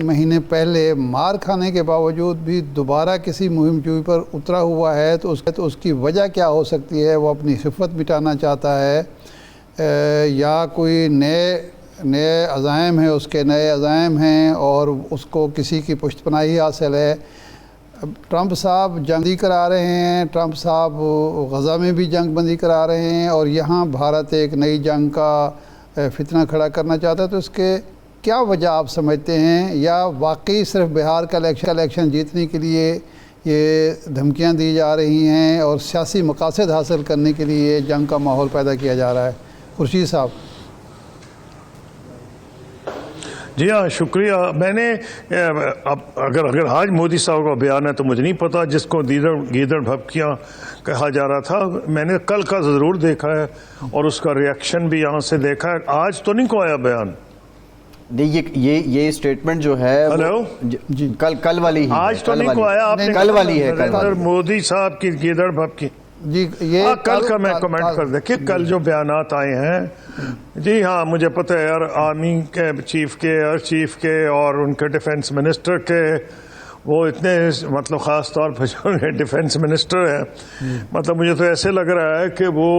مہینے پہلے مار کھانے کے باوجود بھی دوبارہ کسی مہم جوئی پر اترا ہوا ہے تو اس کی وجہ کیا ہو سکتی ہے؟ وہ اپنی خفت مٹانا چاہتا ہے یا کوئی نئے عزائم ہیں، اس کے نئے عزائم ہیں اور اس کو کسی کی پشت پناہی حاصل ہے؟ ٹرمپ صاحب جنگ بندی کرا رہے ہیں، ٹرمپ صاحب غزہ میں بھی جنگ بندی کرا رہے ہیں اور یہاں بھارت ایک نئی جنگ کا فتنہ کھڑا کرنا چاہتا ہے، تو اس کے کیا وجہ آپ سمجھتے ہیں؟ یا واقعی صرف بہار کا الیکشن جیتنے کے لیے یہ دھمکیاں دی جا رہی ہیں اور سیاسی مقاصد حاصل کرنے کے لیے جنگ کا ماحول پیدا کیا جا رہا ہے؟ خورشید صاحب۔ جی ہاں، شکریہ۔ میں نے اگر آج مودی صاحب کا بیان ہے تو مجھے نہیں پتا، جس کو گیدڑ بھبکیاں کہا جا رہا تھا میں نے کل کا ضرور دیکھا ہے اور اس کا ریاکشن بھی یہاں سے دیکھا ہے۔ آج تو نہیں کو آیا بیان؟ یہ اسٹیٹمنٹ جو ہے ہلو جی کل والی ہی آج تو نہیں کو آیا، آپ نے کل والی ہے مودی صاحب کی گیدڑ بھبکی۔ جی یہ کل کا میں کمنٹ کر دیکھیں، کل جو بیانات آئے ہیں، جی ہاں مجھے پتہ ہے یار، آرمی کے چیف کے، ایئر چیف کے اور ان کے ڈیفنس منسٹر کے، وہ اتنے مطلب خاص طور پر جو ڈیفنس منسٹر ہیں، مطلب مجھے تو ایسے لگ رہا ہے کہ وہ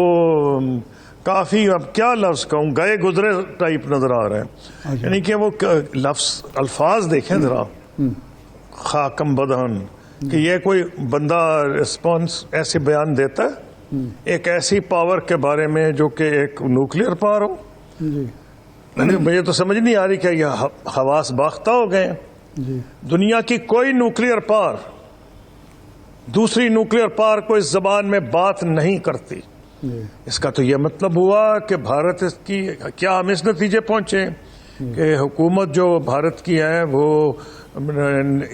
کافی، اب کیا لفظ کہوں، گئے گزرے ٹائپ نظر آ رہے ہیں۔ یعنی کہ وہ الفاظ دیکھیں ذرا، خاکم بدہن، کہ یہ کوئی بندہ رسپانس ایسے بیان دیتا ہے ایک ایسی پاور کے بارے میں جو کہ ایک نیوکلیئر پاور ہو؟ مجھے تو سمجھ نہیں آ رہی کہ یہ حواس باختہ ہو گئے ہیں۔ دنیا کی کوئی نیوکلیئر پاور دوسری نیوکلیئر پاور کو اس زبان میں بات نہیں کرتی۔ اس کا تو یہ مطلب ہوا کہ بھارت کی، کیا ہم اس نتیجے پہنچے کہ حکومت جو بھارت کی ہے وہ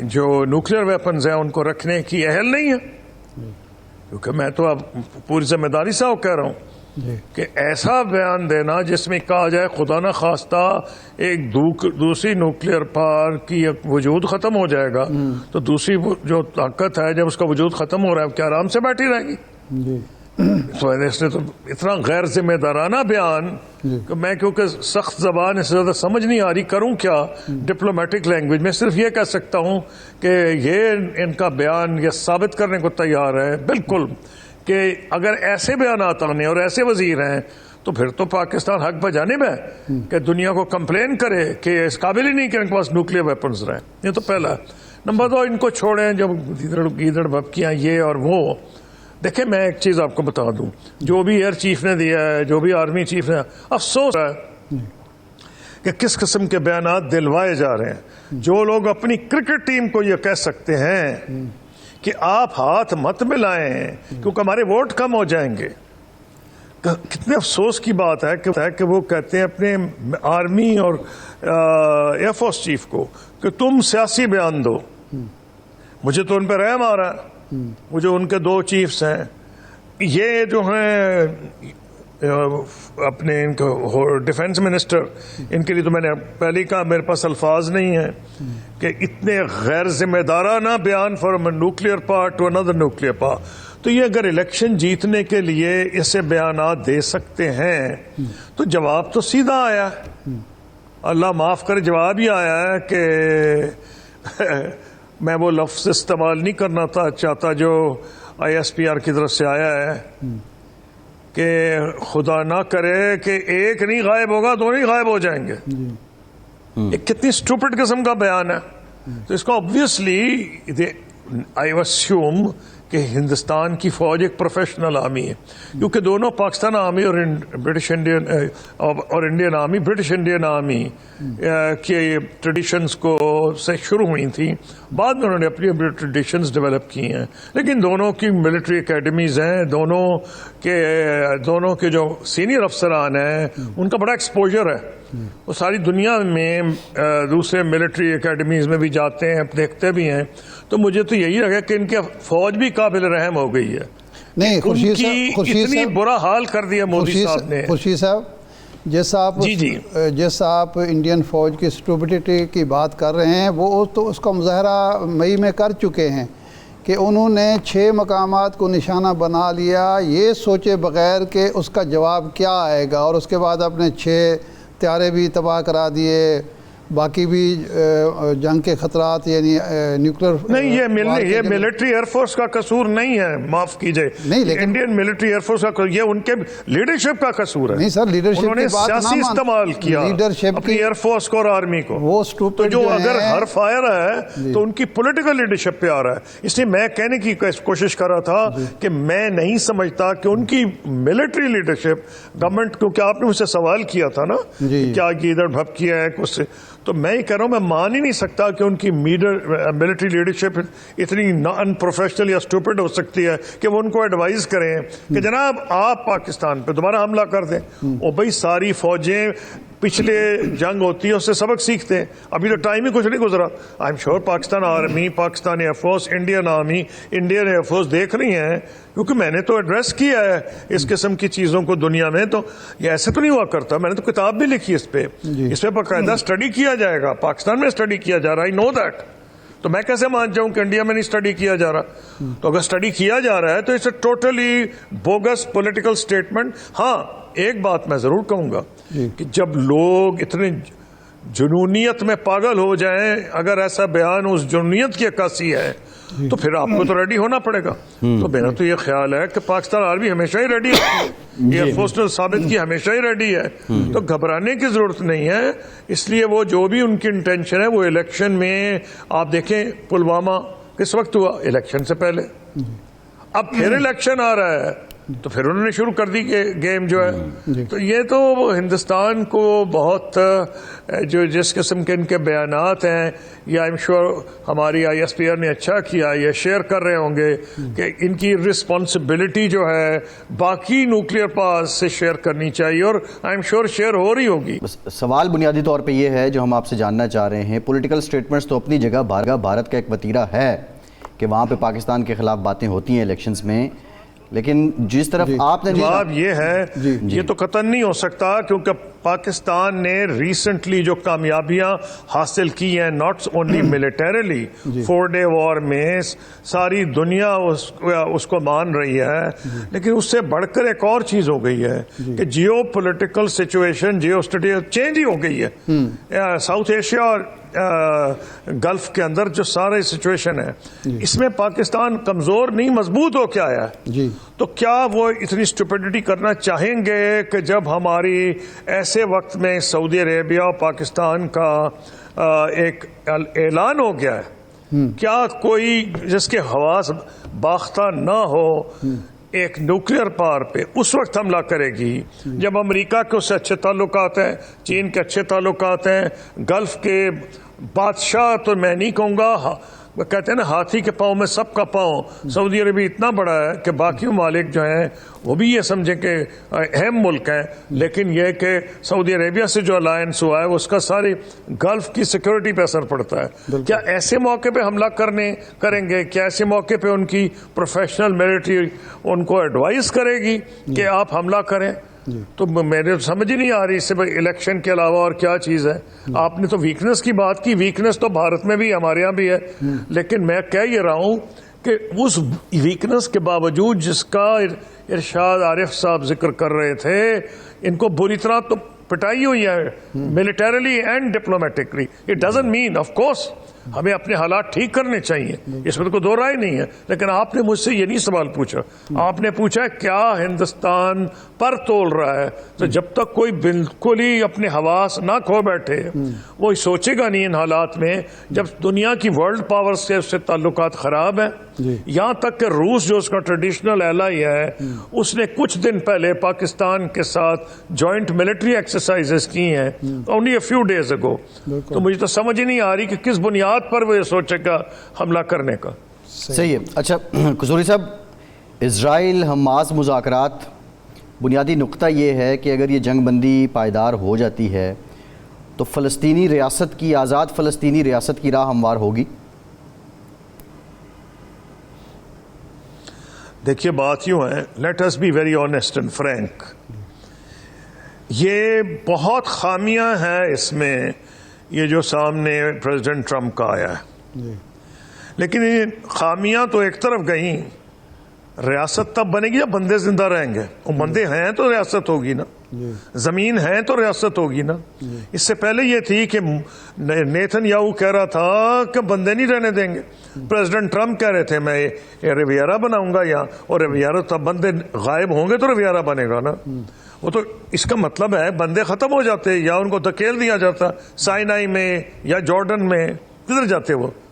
جو نیوکلیئر ویپنز ہیں ان کو رکھنے کی اہل نہیں ہے؟ کیونکہ میں تو اب پوری ذمہ داری سے کہہ رہا ہوں کہ ایسا بیان دینا جس میں کہا جائے خدا نہ خواستہ ایک دوسری نیوکلیئر پاور کی وجود ختم ہو جائے گا، تو دوسری جو طاقت ہے جب اس کا وجود ختم ہو رہا ہے کیا آرام سے بیٹھی رہے گی؟ تو اس نے تو اتنا غیر ذمہ دارانہ بیان کہ میں کیونکہ سخت زبان اس سے زیادہ سمجھ نہیں آ رہی، کروں کیا ڈپلومیٹک لینگویج میں؟ صرف یہ کہہ سکتا ہوں کہ یہ ان کا بیان یہ ثابت کرنے کو تیار ہے بالکل کہ اگر ایسے بیانات آنے اور ایسے وزیر ہیں تو پھر تو پاکستان حق بجانب ہے کہ دنیا کو کمپلین کرے کہ اس قابل ہی نہیں کہ ان کے پاس نیوکلیئر ویپنز رہیں۔ یہ تو پہلا۔ نمبر دو، ان کو چھوڑیں جب گیدڑ بھبکیاں یہ اور وہ۔ دیکھیں میں ایک چیز آپ کو بتا دوں، جو بھی ایئر چیف نے دیا ہے، جو بھی آرمی چیف نے، افسوس ہے کہ کس قسم کے بیانات دلوائے جا رہے ہیں۔ جو لوگ اپنی کرکٹ ٹیم کو یہ کہہ سکتے ہیں کہ آپ ہاتھ مت ملائیں کیونکہ ہمارے ووٹ کم ہو جائیں گے، کتنے افسوس کی بات ہے کہ وہ کہتے ہیں اپنے آرمی اور ایئر فورس چیف کو کہ تم سیاسی بیان دو۔ مجھے تو ان پہ رحم آ رہا ہے، وہ جو ان کے دو چیفز ہیں، یہ جو ہیں اپنے ان کو ڈیفنس منسٹر، ان کے لیے تو میں نے پہلے ہی کہا میرے پاس الفاظ نہیں ہیں کہ اتنے غیر ذمہ دارانہ بیان from a nuclear power to اندر نیوکلیئر پاور۔ تو یہ اگر الیکشن جیتنے کے لیے اسے بیانات دے سکتے ہیں تو جواب تو سیدھا آیا، اللہ معاف کرے جواب ہی آیا ہے کہ میں وہ لفظ استعمال نہیں کرنا چاہتا جو آئی ایس پی آر کی طرف سے آیا ہے کہ خدا نہ کرے کہ ایک نہیں غائب ہوگا، دونوں ہی غائب ہو جائیں گے۔ ایک کتنی اسٹوپڈ قسم کا بیان ہے۔ تو اس کو obviously I assume کہ ہندوستان کی فوج ایک پروفیشنل آرمی ہے، کیونکہ دونوں پاکستان آرمی اور برٹش انڈین اور Indian army, British Indian army کے ٹریڈیشنز کو سے شروع ہوئی تھیں، بعد میں انہوں نے اپنی اپنی ٹریڈیشنز ڈیولپ کی ہیں، لیکن دونوں کی ملٹری اکیڈمیز ہیں، دونوں کے جو سینئر افسران ہیں ان کا بڑا ایکسپوجر ہے، وہ ساری دنیا میں دوسرے ملٹری اکیڈمیز میں بھی جاتے ہیں، دیکھتے بھی ہیں۔ تو مجھے تو یہی لگا کہ ان کی فوج بھی قابل رحم ہو گئی ہے، نہیں خورشید اتنی برا حال کر دیا مودی صاحب نے۔ خورشید صاحب جیسا آپ انڈین فوج کی اسٹوبڈیٹی کی بات کر رہے ہیں، وہ تو اس کا مظاہرہ مئی میں کر چکے ہیں کہ انہوں نے 6 مقامات کو نشانہ بنا لیا یہ سوچے بغیر کہ اس کا جواب کیا آئے گا، اور اس کے بعد اپنے 6 طیارے بھی تباہ کرا دیے، باقی بھی جنگ کے خطرات یعنی نیوکلیر نہیں، یہ ملٹری ایئر فورس کا قصور نہیں ہے، معاف کیجئے، نہیں، لیکن انڈین ملٹری ایئر فورس کا، یہ ان کے لیڈرشپ کا قصور ہے۔ نہیں سر، لیڈرشپ انہوں نے کی بات نہ سیاسی استعمال کیا اپنی ایئر فورس کو اور آرمی کو، وہ اسٹوپڈ تو جو اگر ہر فائر ہے تو ان کی پولیٹیکل لیڈرشپ پہ آ رہا ہے۔ اس لیے میں کہنے کی کوشش کر رہا تھا کہ میں نہیں سمجھتا کہ ان کی ملٹری لیڈرشپ گورنمنٹ، کیونکہ آپ نے مجھ سے سوال کیا تھا نا کیا ادھر بھپ کیا ہے کچھ سے، تو میں یہ کہہ رہا ہوں میں مان ہی نہیں سکتا کہ ان کی ملٹری لیڈرشپ اتنی ان پروفیشنل یا اسٹوپڈ ہو سکتی ہے کہ وہ ان کو ایڈوائز کریں کہ جناب آپ پاکستان پہ دوبارہ حملہ کر دیں۔ اور بھائی ساری فوجیں پچھلے جنگ ہوتی ہے اس سے سبق سیکھتے ہیں، ابھی تو ٹائم ہی کچھ نہیں گزرا۔ I am sure Pakistan army, Pakistan air force, Indian army, Indian air force دیکھ رہی ہیں، کیونکہ میں نے تو ایڈریس کیا ہے اس قسم کی چیزوں کو دنیا میں، تو یہ ایسے تو نہیں ہوا کرتا۔ میں نے تو کتاب بھی لکھی اس پہ باقاعدہ اسٹڈی کیا جائے گا، پاکستان میں اسٹڈی کیا جا رہا ہے، آئی نو دیٹ۔ تو میں کیسے مان جاؤں کہ انڈیا میں نہیں اسٹڈی کیا جا رہا؟ تو اگر اسٹڈی کیا جا رہا ہے تو it's a totally bogus political statement. ہاں ایک بات میں ضرور کہوں گا کہ جب لوگ اتنے جنونیت میں پاگل ہو جائیں، اگر ایسا بیان اس جنونیت کی عکاسی ہے تو پھر آپ کو تو ریڈی ہونا پڑے گا۔ تو میرا تو یہ خیال ہے کہ پاکستان آرمی ہمیشہ ہی ریڈی ہے، ایئر فورس نے ثابت کی ہمیشہ ہی ریڈی ہے، تو گھبرانے کی ضرورت نہیں ہے۔ اس لیے وہ جو بھی ان کی انٹینشن ہے، وہ الیکشن میں آپ دیکھیں پلوامہ کس وقت ہوا؟ الیکشن سے پہلے۔ اب پھر الیکشن آ رہا ہے تو پھر انہوں نے شروع کر دی کہ گیم جو ہے۔ تو یہ تو ہندوستان کو بہت جو جس قسم کے ان کے بیانات ہیں، یا ایم شور ہماری آئی ایس پی آر نے اچھا کیا، یہ شیئر کر رہے ہوں گے کہ ان کی رسپانسبلٹی جو ہے باقی نیوکلیئر پاورز سے شیئر کرنی چاہیے، اور آئی ایم شور شیئر ہو رہی ہوگی۔ سوال بنیادی طور پہ یہ ہے جو ہم آپ سے جاننا چاہ رہے ہیں، پولیٹیکل سٹیٹمنٹس تو اپنی جگہ، بھارت کا ایک وتیرہ ہے کہ وہاں پہ پاکستان کے خلاف باتیں ہوتی ہیں الیکشنز میں، لیکن جس طرف آپ نے جواب یہ ہے یہ تو قطعاً نہیں ہو سکتا، کیونکہ پاکستان نے ریسنٹلی جو کامیابیاں حاصل کی ہیں، ناٹ اونلی ملیٹریلی، 4 ڈے وار میں ساری دنیا اس کو مان رہی ہے، لیکن اس سے بڑھ کر ایک اور چیز ہو گئی ہے کہ geopolitical situation, geostrategy change ہی ہو گئی ہے۔ ساؤتھ ایشیا اور گلف کے اندر جو سارے سچویشن ہے، اس میں پاکستان کمزور نہیں مضبوط ہو کے آیا ہے۔ تو کیا وہ اتنی اسٹوپیڈیٹی کرنا چاہیں گے کہ جب ہماری ایسے وقت میں سعودی عربیہ اور پاکستان کا ایک اعلان ہو گیا ہے، کیا کوئی جس کے حواس باختہ نہ ہو ایک نیوکلیئر پاور پہ اس وقت حملہ کرے گی جب امریکہ کے اس سے اچھے تعلقات ہیں، چین کے اچھے تعلقات ہیں، گلف کے بادشاہ تو میں نہیں کہوں گا، وہ کہتے ہیں نا ہاتھی کے پاؤں میں سب کا پاؤں، سعودی عربیہ اتنا بڑا ہے کہ باقی ممالک جو ہیں وہ بھی یہ سمجھیں کہ اہم ملک ہیں، لیکن یہ کہ سعودی عربیہ سے جو الائنس ہوا ہے اس کا ساری گلف کی سیکورٹی پہ اثر پڑتا ہے۔ کیا ایسے موقع پہ حملہ کریں گے؟ کیا ایسے موقع پہ ان کی پروفیشنل ملٹری ان کو ایڈوائز کرے گی کہ آپ حملہ کریں؟ تو میرے سمجھ ہی نہیں آ رہی اس سے الیکشن کے علاوہ اور کیا چیز ہے۔ آپ نے تو ویکنس کی بات کی، ویکنس تو بھارت میں بھی ہمارے یہاں بھی ہے، لیکن میں کہہ یہ رہا ہوں کہ اس ویکنس کے باوجود جس کا ارشاد عارف صاحب ذکر کر رہے تھے، ان کو بری طرح تو پٹائی ہوئی ہے militarily and diplomatically. It doesn't mean, of course ہمیں اپنے حالات ٹھیک کرنے چاہیے، اس میں تو کوئی دو رائے نہیں ہے، لیکن آپ نے مجھ سے یہ نہیں سوال پوچھا۔ آپ نے پوچھا کیا ہندوستان پر تول رہا ہے؟ تو جب تک کوئی بالکل ہی اپنے حواس نہ کھو بیٹھے، وہ سوچے گا نہیں ان حالات میں، جب دنیا کی ورلڈ پاور سے اس سے تعلقات خراب ہیں، یہاں تک کہ روس جو اس کا ٹریڈیشنل ایلائی ہے، اس نے کچھ دن پہلے پاکستان کے ساتھ جوائنٹ ملٹری ایکسرسائزز کی ہیں only a few days ago. تو مجھے تو سمجھ ہی نہیں آ رہی کہ کس بنیاد پر وہ یہ سوچے گا حملہ کرنے کا۔ صحیح ہے۔ اچھا قصوری صاحب، اسرائیل حماس مذاکرات، بنیادی نقطہ یہ ہے کہ اگر یہ جنگ بندی پائیدار ہو جاتی ہے تو فلسطینی ریاست کی، آزاد فلسطینی ریاست کی راہ ہموار ہوگی؟ دیکھیے بات یوں ہے، let us be very honest and frank, یہ بہت خامیاں ہیں اس میں، یہ جو سامنے پریزیڈنٹ ٹرمپ کا آیا ہے، لیکن یہ خامیاں تو ایک طرف گئیں، ریاست تب بنے گی جب بندے زندہ رہیں گے، وہ بندے ہیں تو ریاست ہوگی نا۔ زمین ہے تو ریاست ہوگی نا. اس سے پہلے یہ تھی کہ نیتن یاہو کہہ رہا تھا کہ بندے نہیں رہنے دیں گے. پریزیڈنٹ ٹرمپ کہہ رہے تھے میں ریویرا بناؤں گا یہاں, اور ریویرا تب بندے غائب ہوں گے تو ریویرا بنے گا نا. وہ تو اس کا مطلب ہے بندے ختم ہو جاتے یا ان کو دھکیل دیا جاتا سائنائی میں یا جارڈن میں. کدھر جاتے وہ؟